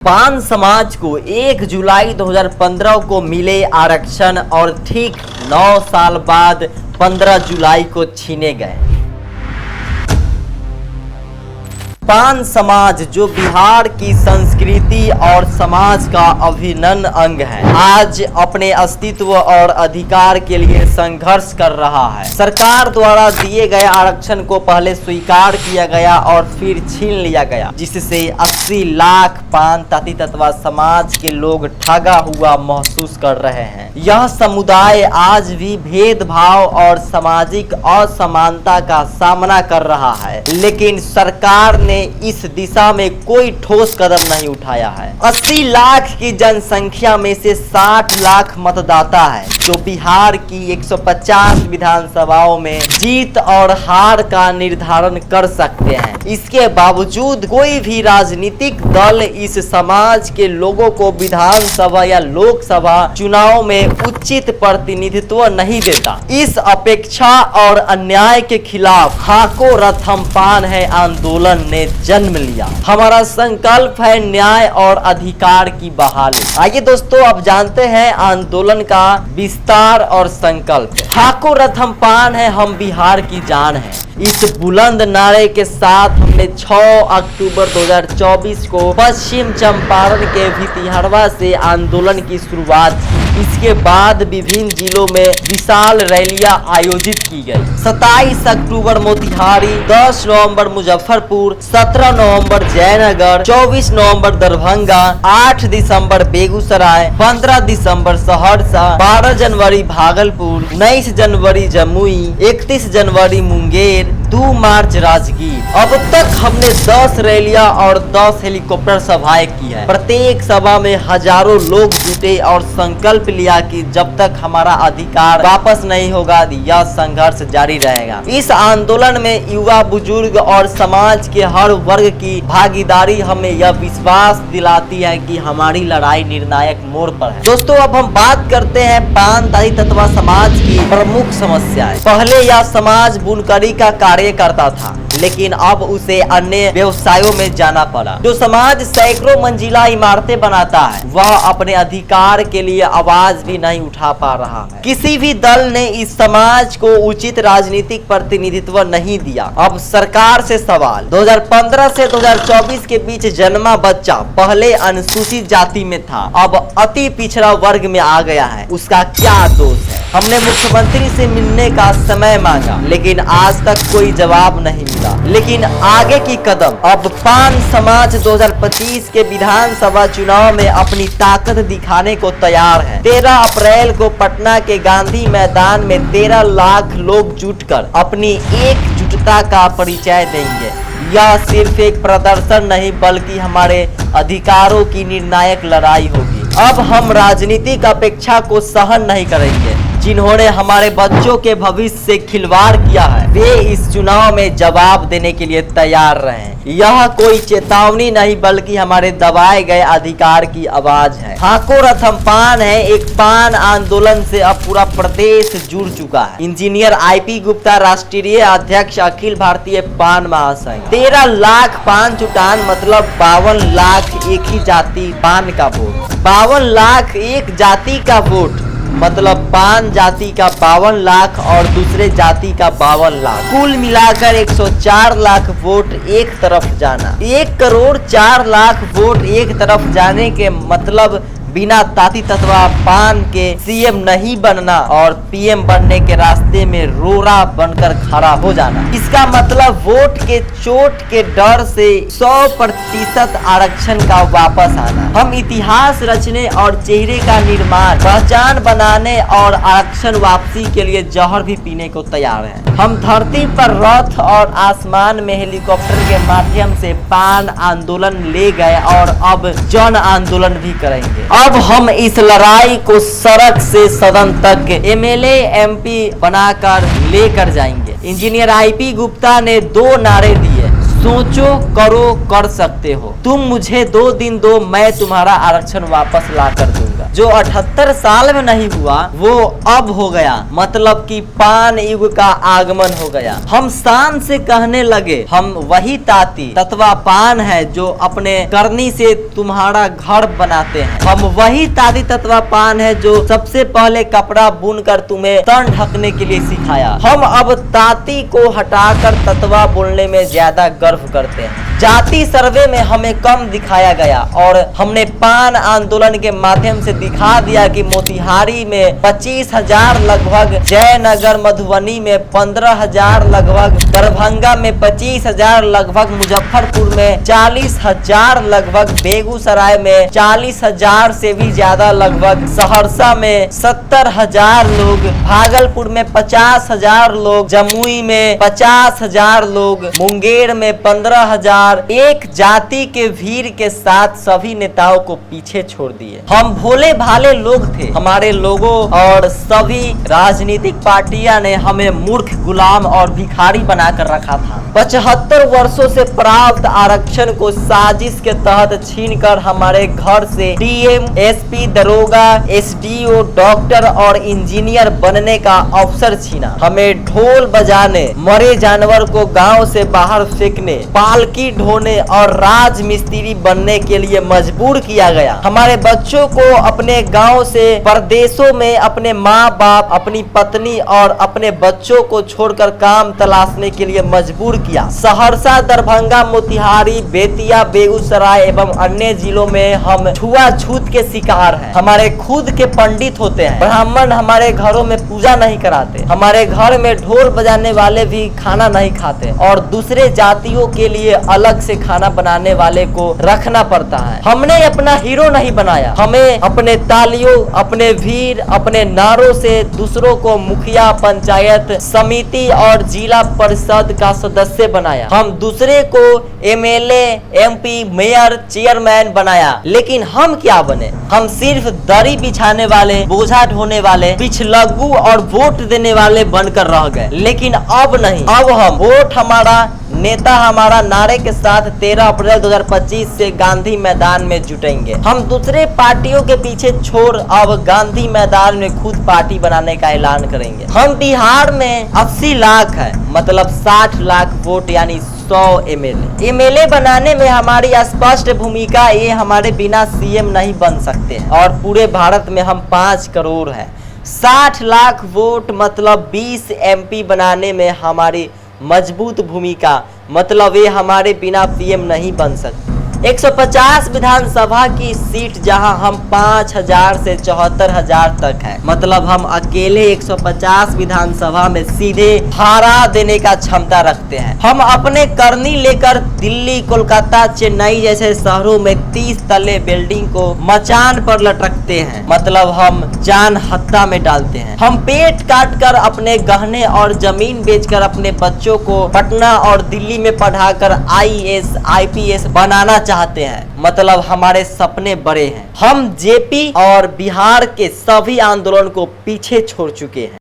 पान समाज को 1 जुलाई 2015 को मिले आरक्षण और ठीक 9 साल बाद 15 जुलाई को छीने गए। पान समाज जो बिहार की संस्कृति और समाज का अभिन्न अंग है, आज अपने अस्तित्व और अधिकार के लिए संघर्ष कर रहा है। सरकार द्वारा दिए गए आरक्षण को पहले स्वीकार किया गया और फिर छीन लिया गया, जिससे 80 लाख पान ताती तत्वा समाज के लोग ठगा हुआ महसूस कर रहे हैं। यह समुदाय आज भी भेदभाव और सामाजिक असमानता का सामना कर रहा है, लेकिन सरकार ने इस दिशा में कोई ठोस कदम नहीं उठाया है। 80 लाख की जनसंख्या में से 60 लाख मतदाता है, जो बिहार की 150 विधानसभाओं में जीत और हार का निर्धारण कर सकते हैं। इसके बावजूद कोई भी राजनीतिक दल इस समाज के लोगों को विधानसभा या लोकसभा चुनाव में उचित प्रतिनिधित्व नहीं देता। इस अपेक्षा और अन्याय के खिलाफ हाको रथम पान है आंदोलन ने जन्म लिया। हमारा संकल्प है न्याय और अधिकार की बहाली। आइए दोस्तों, अब जानते हैं आंदोलन का विस्तार और संकल्प। हाको रथम पान है हम बिहार की जान है। इस बुलंद नारे के साथ हमने 6 अक्टूबर 2024 को पश्चिम चंपारण के भितिहरवा से आंदोलन की शुरुआत की। इसके बाद विभिन्न जिलों में विशाल रैलियां आयोजित की गई। 27 अक्टूबर मोतिहारी, 10 नवंबर मुजफ्फरपुर, 17 नवंबर जयनगर, 24 नवंबर दरभंगा, 8 दिसंबर बेगूसराय, 15 दिसंबर सहरसा, 12 जनवरी भागलपुर, 19 जनवरी जमुई, 31 जनवरी मुंगेर, 2 मार्च राजगीर। अब तक हमने 10 रैलियां और 10 हेलीकॉप्टर सभाएं की है। प्रत्येक सभा में हजारों लोग जुटे और संकल्प लिया कि जब तक हमारा अधिकार वापस नहीं होगा यह संघर्ष जारी रहेगा। इस आंदोलन में युवा, बुजुर्ग और समाज के हर वर्ग की भागीदारी हमें यह विश्वास दिलाती है कि हमारी लड़ाई निर्णायक मोड़ पर है। दोस्तों, अब हम बात करते हैं पान ताती तत्वा समाज की प्रमुख समस्याएं। पहले यह समाज बुनकरी का कार्य करता था, लेकिन अब उसे अन्य व्यवसायों में जाना पड़ा। जो समाज सैकड़ों मंजिला इमारतें बनाता है, वह अपने अधिकार के लिए आवाज भी नहीं उठा पा रहा है। किसी भी दल ने इस समाज को उचित राजनीतिक प्रतिनिधित्व नहीं दिया। अब सरकार से सवाल, 2015 से 2024 के बीच जन्मा बच्चा पहले अनुसूचित जाति में था, अब अति पिछड़ा वर्ग में आ गया है, उसका क्या दोष है? हमने मुख्यमंत्री से मिलने का समय मांगा, लेकिन आज तक कोई जवाब नहीं मिला। लेकिन आगे की कदम, अब पान समाज 2025 के विधानसभा चुनाव में अपनी ताकत दिखाने को तैयार है। 13 अप्रैल को पटना के गांधी मैदान में 13 लाख लोग जुटकर अपनी एकजुटता का परिचय देंगे। यह सिर्फ एक प्रदर्शन नहीं, बल्कि हमारे अधिकारों की निर्णायक लड़ाई होगी। अब हम राजनीतिक अपेक्षा को सहन नहीं करेंगे। जिन्होंने हमारे बच्चों के भविष्य से खिलवाड़ किया है, वे इस चुनाव में जवाब देने के लिए तैयार रहें। यह कोई चेतावनी नहीं, बल्कि हमारे दबाए गए अधिकार की आवाज है। हाको रथम पान है एक पान आंदोलन से अब पूरा प्रदेश जुड़ चुका है। इंजीनियर IP गुप्ता, राष्ट्रीय अध्यक्ष अखिल भारतीय पान महासंघ। 13 लाख पान जुटान मतलब 52 लाख एक ही जाति पान का वोट। 52 लाख एक जाति का वोट मतलब पान जाति का 52 लाख और दूसरे जाति का 52 लाख, कुल मिलाकर 104 लाख वोट एक तरफ जाना। 1 करोड़ 4 लाख वोट एक तरफ जाने के मतलब बिना ताती तत्वा पान के CM नहीं बनना और PM बनने के रास्ते में रोड़ा बनकर खड़ा हो जाना। इसका मतलब वोट के चोट के डर से 100% आरक्षण का वापस आना। हम इतिहास रचने और चेहरे का निर्माण, पहचान बनाने और आरक्षण वापसी के लिए जहर भी पीने को तैयार हैं। हम धरती पर रथ और आसमान में हेलीकॉप्टर के माध्यम से पान आंदोलन ले गए और अब जन आंदोलन भी करेंगे। अब हम इस लड़ाई को सड़क से सदन तक MLA MP बनाकर लेकर जाएंगे। इंजीनियर IP गुप्ता ने 2 नारे दिए, सोचो, करो, कर सकते हो। तुम मुझे 2 दिन दो, मैं तुम्हारा आरक्षण वापस ला कर दूंगा। जो 78 साल में नहीं हुआ वो अब हो गया, मतलब कि पान युग का आगमन हो गया। हम शान से कहने लगे, हम वही ताती तत्वा पान है जो अपने करनी से तुम्हारा घर बनाते हैं। हम वही ताती तत्वा पान है जो सबसे पहले कपड़ा बुनकर तुम्हें तन ढकने के लिए सिखाया। हम अब ताती को हटाकर तत्वा बोलने में ज्यादा गर्व करते हैं। जाति सर्वे में हमें कम दिखाया गया और हमने पान आंदोलन के माध्यम से दिखा दिया कि मोतिहारी में 25,000 लगभग, जयनगर मधुबनी में 15,000 लगभग, दरभंगा में 25,000 लगभग, मुजफ्फरपुर में 40,000 लगभग, बेगूसराय में 40,000 से भी ज्यादा लगभग, सहरसा में 70,000 लोग, भागलपुर में 50,000 लोग, जमुई में 50,000 लोग, मुंगेर में 15,000। एक जाति के वीर के साथ सभी नेताओं को पीछे छोड़ दिए। हम भोले भाले लोग थे। हमारे लोगों और सभी राजनीतिक पार्टियां ने हमें मूर्ख, गुलाम और भिखारी बनाकर रखा था। 75 वर्षों से प्राप्त आरक्षण को साजिश के तहत छीनकर हमारे घर से डीएम, एसपी, दरोगा, एसडीओ, डॉक्टर और इंजीनियर बनने का अवसर छीना। हमें ढोल बजाने, मरे जानवर को गांव से बाहर फेंकने, पालकी ढोने और राज मिस्त्री बनने के लिए मजबूर किया गया। हमारे बच्चों को अपने गांव से परदेशों में अपने माँ बाप, अपनी पत्नी और अपने बच्चों को छोड़कर काम तलाशने के लिए मजबूर किया। सहरसा, दरभंगा, मोतिहारी, बेतिया, बेगूसराय एवं अन्य जिलों में हम छुआछूत के शिकार हैं। हमारे खुद के पंडित होते हैं। ब्राह्मण हमारे घरों में पूजा नहीं कराते। हमारे घर में ढोल बजाने वाले भी खाना नहीं खाते और दूसरे जातियों के लिए अलग से खाना बनाने वाले को रखना पड़ता है। हमने अपना हीरो नहीं बनाया। हमें अपने तालियों, अपने वीर, अपने नारों से दूसरों को मुखिया, पंचायत समिति और जिला परिषद का सदस्य बनाया। हम दूसरे को एमएलए, एमपी, मेयर, चेयरमैन बनाया। लेकिन हम क्या बने? हम सिर्फ दरी बिछाने वाले, बोझा ढोने वाले, पिछलग्गू और वोट देने वाले बनकर रह गए। लेकिन अब नहीं, अब हम वोट हमारा, नेता हमारा नारे के साथ 13 अप्रैल 2025 से गांधी मैदान में जुटेंगे। हम दूसरे पार्टियों के पीछे छोड़ अब गांधी मैदान में खुद पार्टी बनाने का ऐलान करेंगे। हम बिहार में 80 लाख है, मतलब 60 लाख वोट यानी 100 एमएलए बनाने में हमारी स्पष्ट भूमिका, ये हमारे बिना सीएम नहीं बन सकते और पूरे भारत में हम 5 करोड़ हैं। 60 लाख वोट मतलब 20 एमपी बनाने में हमारी मजबूत भूमिका, मतलब ये हमारे बिना पीएम नहीं बन सकते। 150 विधानसभा की सीट जहां हम 5,000 से 74,000 तक है, मतलब हम अकेले 150 विधानसभा में सीधे हरा देने का क्षमता रखते हैं। हम अपने करनी लेकर दिल्ली, कोलकाता, चेन्नई जैसे शहरों में 30 तले बिल्डिंग को मचान पर लटकते हैं, मतलब हम जान हत्या में डालते हैं। हम पेट काट कर अपने गहने और जमीन बेचकर अपने बच्चों को पटना और दिल्ली में पढ़ाकर IAS, IPS बनाना चाहते हैं, मतलब हमारे सपने बड़े हैं। हम जेपी और बिहार के सभी आंदोलन को पीछे छोड़ चुके हैं।